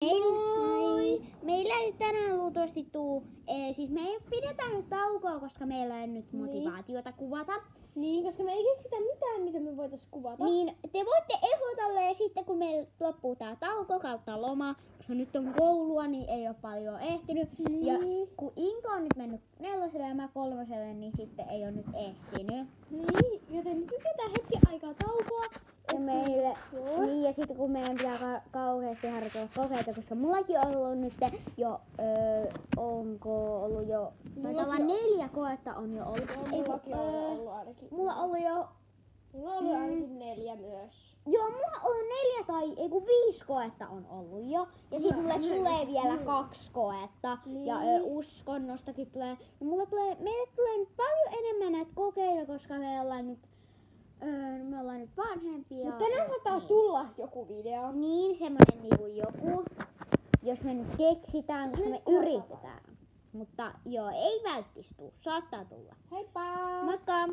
Moi! Meillä ei tänään luultavasti siis me ei pidetä nyt taukoa, koska meillä ei nyt motivaatiota kuvata. Niin, koska me ei keksitä mitään, mitä me voitais kuvata. Niin, te voitte ehdotella sitten, kun meillä loppuu tää tauko kautta loma, koska nyt on koulua, niin ei ole paljon ehtinyt. Niin. Ja kun Inka on nyt mennyt 4. ja mä 3, niin sitten ei ole nyt ehtinyt. Niin, joten nyt pidetään hetki aikaa taukoa. Ja meille, niin, ja sitten kun meidän pitää kauheasti harjoitella kokeita, koska mullakin on ollut nyt jo, onko ollut jo, taitaa olla 4 koetta on jo ollut. Mullakin on ollut ainakin. Mulla on ollut jo, Mulla on ollut ainakin 4 myös. joo, mulla on ollut 4 tai 5 koetta on ollut jo. Ja sitten mulle tulee vielä 2 koetta. Niin. Ja uskonnostakin tulee. Ja meille tulee nyt paljon enemmän näitä kokeita, koska me ollaan nyt vanhempia. Mutta tänään saattaa tulla joku video. Niin, semmonen niinku joku, jos me nyt keksitään, koska me yritetään. Mutta joo, ei välttis tuu. Saattaa tulla. Heippa! Moikka!